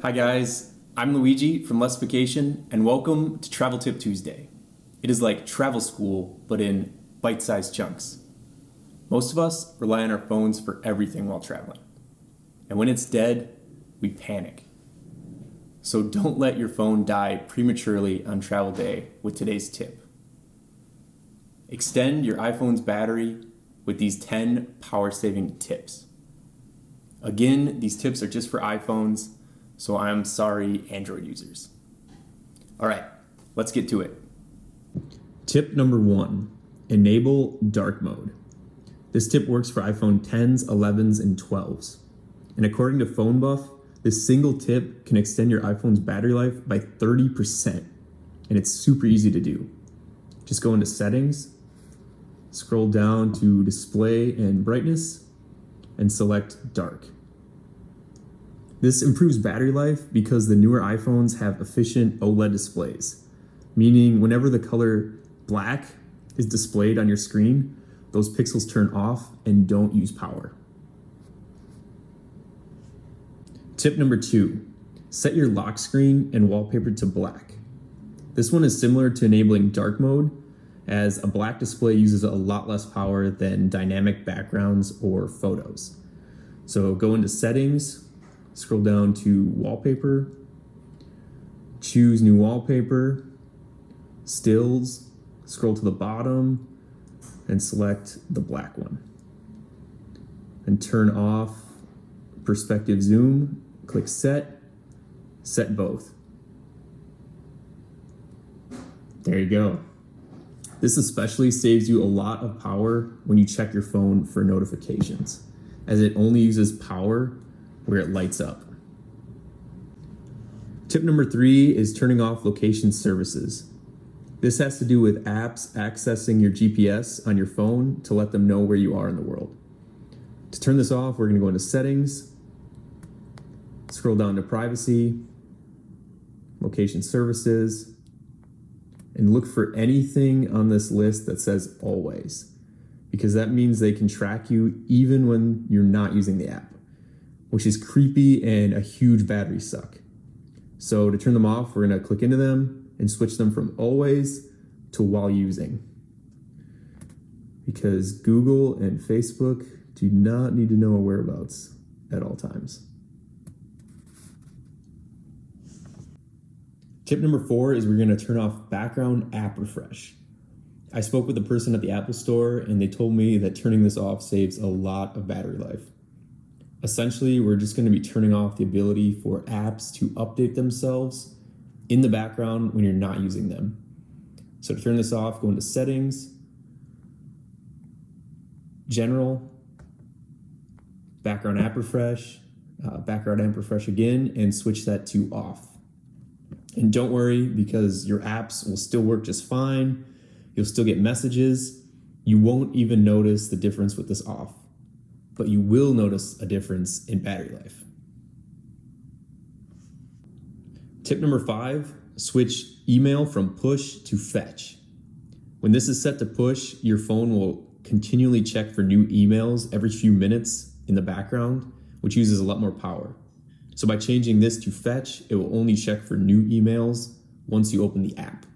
Hi guys, I'm Luigi from 𝗬𝗂𝗀𝗃 and welcome to Travel Tip Tuesday. It is like travel school, but in bite-sized chunks. Most of us rely on our phones for everything while traveling. And when it's dead, we panic. So don't let your phone die prematurely on travel day with today's tip. Extend your iPhone's battery with these 10 power-saving tips. Again, these tips are just for iPhones, so I'm sorry, Android users. All right, let's get to it. Tip number 1, enable dark mode. This tip works for iPhone 10s, 11s, and 12s. And according to Phone Buff, this single tip can extend your iPhone's battery life by 30%. And it's super easy to do. Just go into Settings, scroll down to Display and Brightness, and select Dark. This improves battery life because the newer iPhones have efficient OLED displays, meaning whenever the color black is displayed on your screen, those pixels turn off and don't use power. Tip number 2, set your lock screen and wallpaper to black. This one is similar to enabling dark mode, as a black display uses a lot less power than dynamic backgrounds or photos. So go into Settings, scroll down to Wallpaper, choose New Wallpaper, Stills, scroll to the bottom, and select the black one. And turn off Perspective Zoom, click Set both. There you go. This especially saves you a lot of power when you check your phone for notifications, as it only uses power where it lights up. Tip number 3 is turning off location services. This has to do with apps accessing your GPS on your phone to let them know where you are in the world. To turn this off, we're going to go into Settings, scroll down to Privacy, Location Services, and look for anything on this list that says Always, because that means they can track you even when you're not using the app, which is creepy and a huge battery suck. So to turn them off, we're going to click into them and switch them from Always to While Using, because Google and Facebook do not need to know our whereabouts at all times. Tip number 4 is we're going to turn off background app refresh. I spoke with a person at the Apple store and they told me that turning this off saves a lot of battery life. Essentially, we're just going to be turning off the ability for apps to update themselves in the background when you're not using them. So to turn this off, go into Settings, General, Background app refresh again, and switch that to off. And don't worry, because your apps will still work just fine. You'll still get messages. You won't even notice the difference with this off, but you will notice a difference in battery life. Tip number 5, switch email from push to fetch. When this is set to push, your phone will continually check for new emails every few minutes in the background, which uses a lot more power. So by changing this to fetch, it will only check for new emails once you open the app.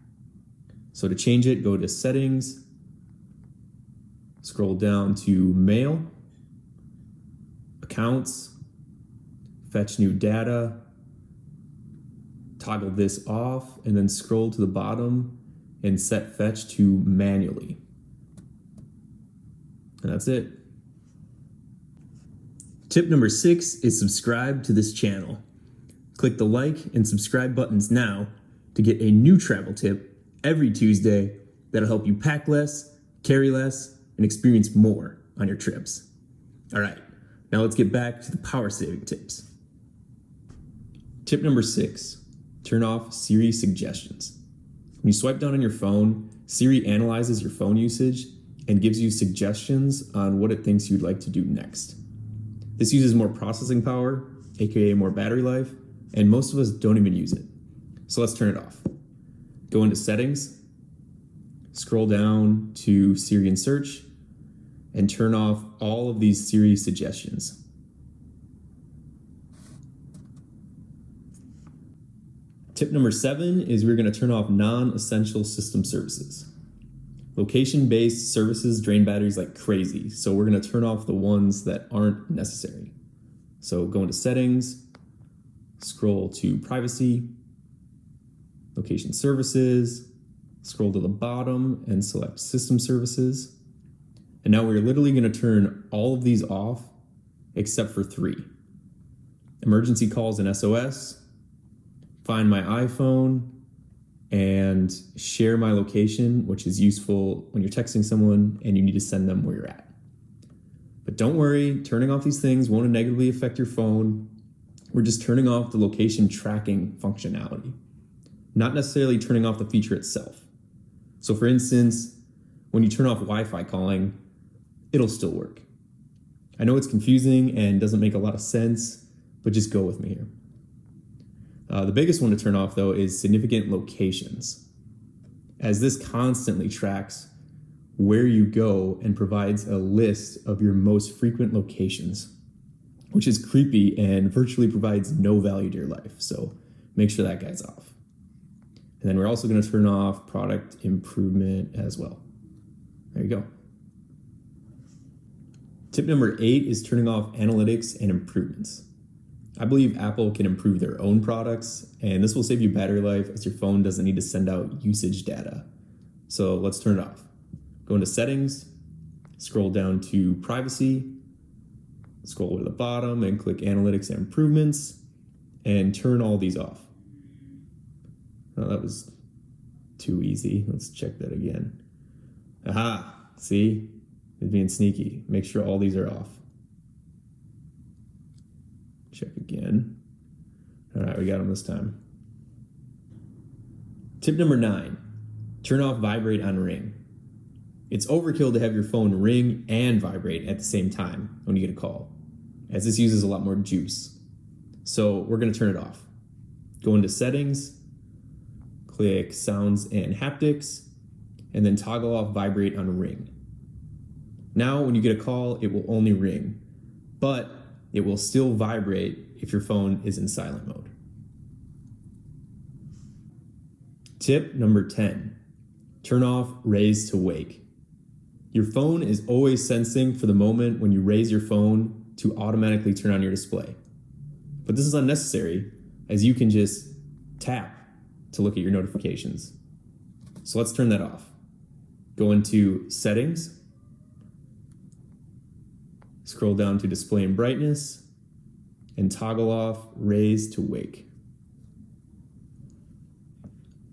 So to change it, go to Settings, scroll down to Mail, Accounts, Fetch New Data, toggle this off, and then scroll to the bottom and set Fetch to manually. And that's it. Tip number 6 is subscribe to this channel. Click the like and subscribe buttons now to get a new travel tip every Tuesday that'll help you pack less, carry less, and experience more on your trips. All right, now let's get back to the power-saving tips. Tip number 6, turn off Siri suggestions. When you swipe down on your phone, Siri analyzes your phone usage and gives you suggestions on what it thinks you'd like to do next. This uses more processing power, aka more battery life, and most of us don't even use it. So let's turn it off. Go into Settings, scroll down to Siri and Search, and turn off all of these Siri suggestions. Tip number 7 is we're going to turn off non-essential system services. Location-based services drain batteries like crazy, so we're going to turn off the ones that aren't necessary. So go into settings, scroll to privacy, location services, scroll to the bottom and select system services. And now we're literally going to turn all of these off except for 3. Emergency calls and SOS, find my iPhone, and share my location, which is useful when you're texting someone and you need to send them where you're at. But don't worry, turning off these things won't negatively affect your phone. We're just turning off the location tracking functionality, not necessarily turning off the feature itself. So for instance, when you turn off Wi-Fi calling, it'll still work. I know it's confusing and doesn't make a lot of sense, but just go with me here. The biggest one to turn off, though, is significant locations, as this constantly tracks where you go and provides a list of your most frequent locations, which is creepy and virtually provides no value to your life. So make sure that guy's off. And then we're also going to turn off product improvement as well. There you go. Tip number 8 is turning off analytics and improvements. I believe Apple can improve their own products, and this will save you battery life as your phone doesn't need to send out usage data. So let's turn it off. Go into settings, scroll down to privacy, scroll to the bottom and click analytics and improvements, and turn all these off. Oh, that was too easy. Let's check that again. Aha, see? It's being sneaky. Make sure all these are off. Check again. All right, we got them this time. Tip number 9, turn off vibrate on ring. It's overkill to have your phone ring and vibrate at the same time when you get a call, as this uses a lot more juice. So we're going to turn it off. Go into settings, click sounds and haptics, and then toggle off vibrate on ring. Now when you get a call, it will only ring, but it will still vibrate if your phone is in silent mode. Tip number 10, turn off raise to wake. Your phone is always sensing for the moment when you raise your phone to automatically turn on your display. But this is unnecessary, as you can just tap to look at your notifications. So let's turn that off. Go into settings, scroll down to display and brightness, and toggle off raise to wake.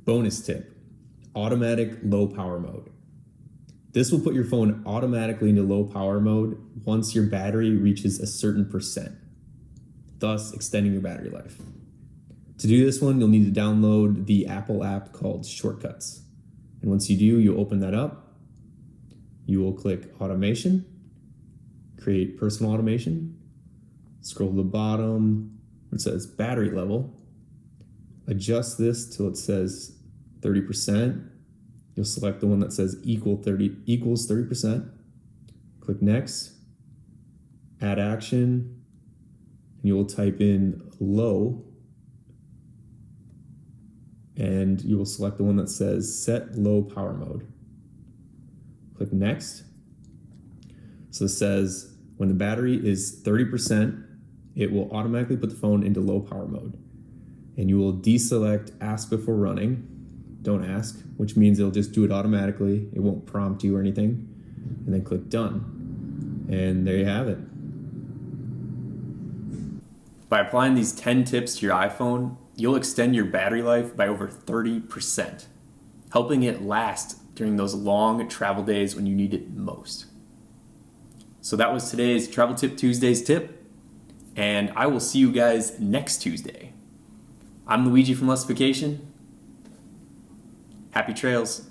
Bonus tip, automatic low power mode. This will put your phone automatically into low power mode once your battery reaches a certain %, thus extending your battery life. To do this one, you'll need to download the Apple app called Shortcuts. And once you do, you'll open that up. You will click automation, create personal automation, scroll to the bottom where it says battery level, adjust this till it says 30%. You'll select the one that says equals 30%. Click next, add action, and you will type in low, and you will select the one that says set low power mode. Click next. So it says when the battery is 30%, it will automatically put the phone into low power mode. And you will deselect ask before running. Don't ask, which means it'll just do it automatically. It won't prompt you or anything. And then click done. And there you have it. By applying these 10 tips to your iPhone, you'll extend your battery life by over 30%, helping it last during those long travel days when you need it most. So that was today's Travel Tip Tuesday's tip, and I will see you guys next Tuesday. I'm Luigi from 𝗟𝗏𝗀𝗀𝗀. Happy trails.